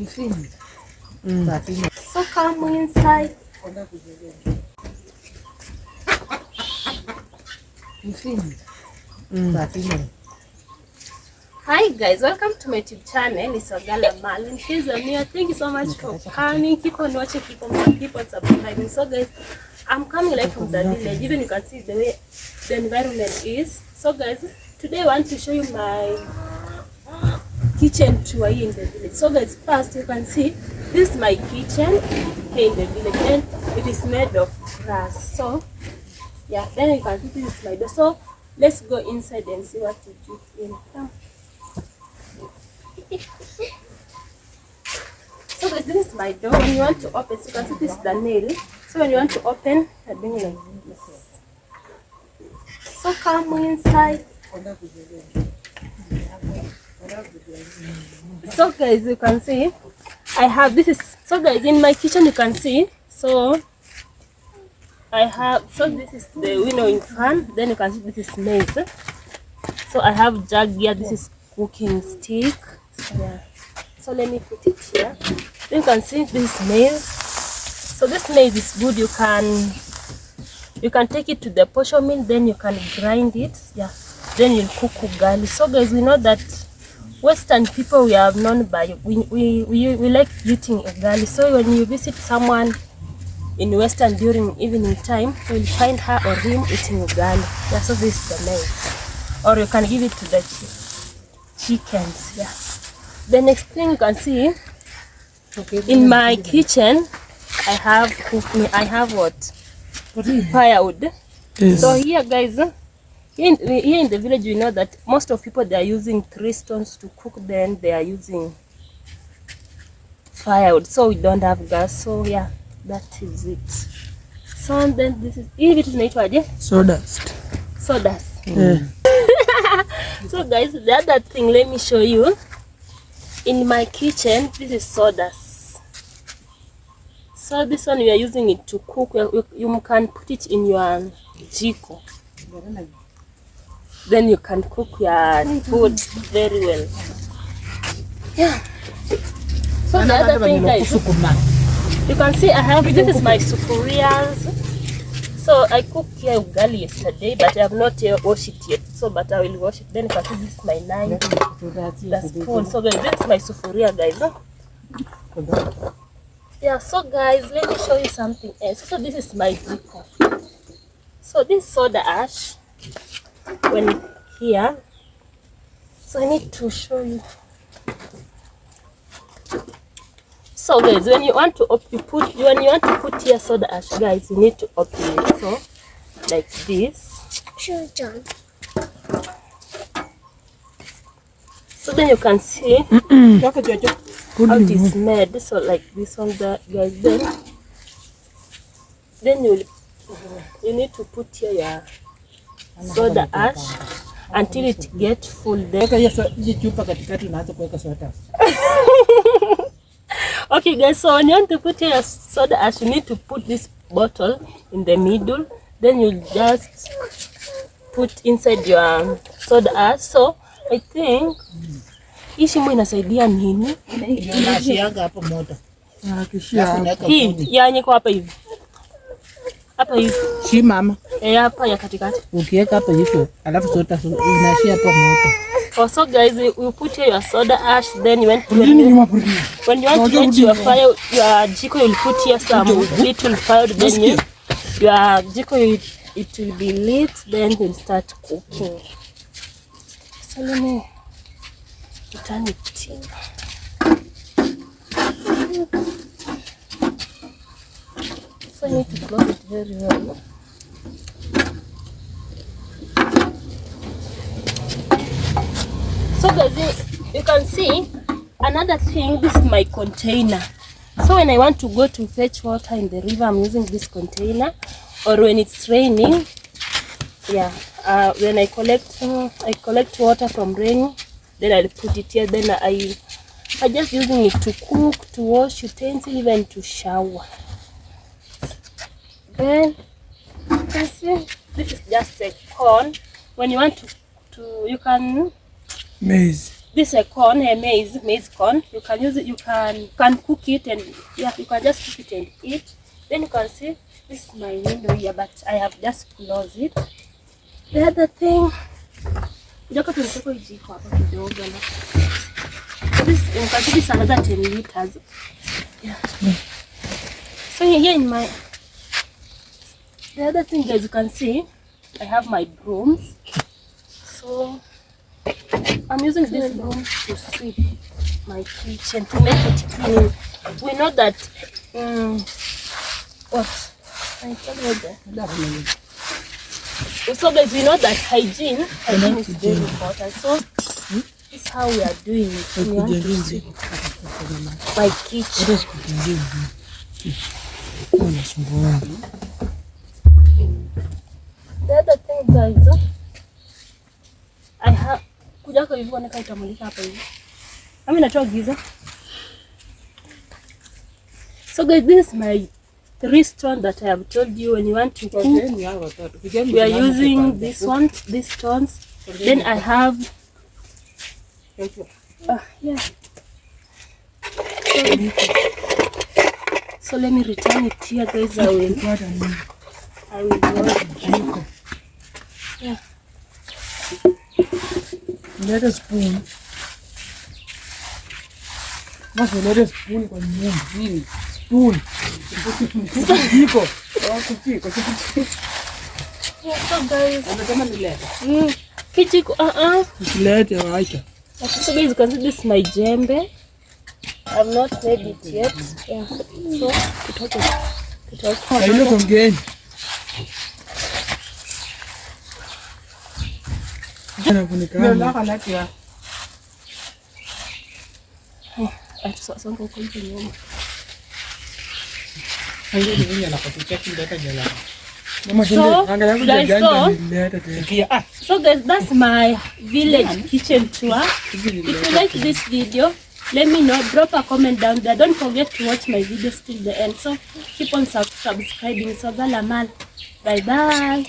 So come inside. Hi guys, welcome to my YouTube channel. It's Ogala Malin. Please, Amir, thank you so much for coming. Keep on watching, keep on subscribing. So guys, I'm coming live from the village. Even you can see the way the environment is. So guys, today I want to show you my kitchen tour here in the village. So guys, first you can see this is my kitchen here in the village, and it is made of grass. So yeah, then you can see this is my door. So let's go inside and see what it is in. Come. So guys, this is my door. When you want to open, so you can see this is the nail. So when you want to open, I bring like this. So come inside. So guys, you can see I have this is so guys in my kitchen you can see. So I have this is the winnowing fan. Then you can see this is maize. So I have jug here. This is cooking stick. So yeah. So let me put it here. Then you can see this maize. So this maize is good. You can take it to the posho mill. Then you can grind it. Yeah. Then you'll cook ugali. So guys, we know that Western people we are known by we like eating ugali. So when you visit someone in Western during evening time, you will find her or him eating ugali. Yeah, so this is the maize. Or you can give it to the chickens. Yeah. The next thing you can see in my kitchen, I have what? Firewood. Yes. So here guys, here in the village, we know that most of people they are using 3 stones to cook. Then they are using firewood. So we don't have gas. So yeah, that is it. So then this is if it is nature sawdust. Yeah. So guys, the other thing, let me show you. In my kitchen, this is sawdust. So this one we are using it to cook. You can put it in your jiko. Then you can cook your food very well. Yeah. So the other thing guys, you can see I have this is my sufurias. So I cooked here ugali yesterday, but I have not washed it yet. So but I will wash it. Then you can see this is my knife, the spoon. So guys, this is my sufuria guys. Yeah, so guys, let me show you something else. So this is my jiko. So this soda ash when here. So I need to show you. So guys, when you want to put here soda ash, guys, you need to open it. So like this. Sure, John. So then you can see how it is made. So like this one, guys. Then you need to put here your soda ash until it gets full. Okay guys, so when you want to put your soda ash, you need to put this bottle in the middle. Then you just put inside your soda ash. So I think hii shimo inasaidia nini? Inashiaga hapo moto. Hii yani kwa hapa hivi. Hapa hivi. Si mama. Hapa ya katikati. Ukiweka hapa hivyo, alafu soda inashia hapo moto. Also guys, you put here your soda ash. Then when you want to light your fire, your jiko, you'll put here some little fire. Then your jiko it will be lit. Then you'll start cooking. So let me turn it in. So I need to close it very well. So guys, you can see another thing. This is my container. So when I want to go to fetch water in the river, I'm using this container. Or when it's raining, yeah, when I collect water from rain, then I'll put it here. Then I just using it to cook, to wash utensils, even to shower. Then you can see this is just a corn. When you want to you can maize. this a corn, a maize corn. You can use it, you can cook it, and yeah, you can just cook it and eat. Then you can see this is my window here, but I have just closed it. The other thing, so this, you can see this another 10 liters. Yeah. So here in my, the other thing, guys, you can see I have my brooms. So I'm using this broom to sweep my kitchen, to make it clean. We know that so guys, we know that hygiene is very important. So this is how we are doing it. We want to sweep my kitchen. The other thing, guys, I have kuja kwa hivyo na kaitamulika hapa hivi. Mimi natoa giza. So guys, this is my restaurant that I have told you when you want to cook. We are using this one, these stones. Then I have yeah. So let me return it here, guys. I will yeah. Let us spoon. Must let us spoon kwa nyumba. Spoon. Jiko. So guys, kijiko Let it right. So guys, you can see this is my jembe. I've not made it yet. Yeah. So it was hot. I look again. So guys, that's my village kitchen tour. If you like this video, let me know. Drop a comment down there. Don't forget to watch my videos till the end. So keep on subscribing. So Bye bye.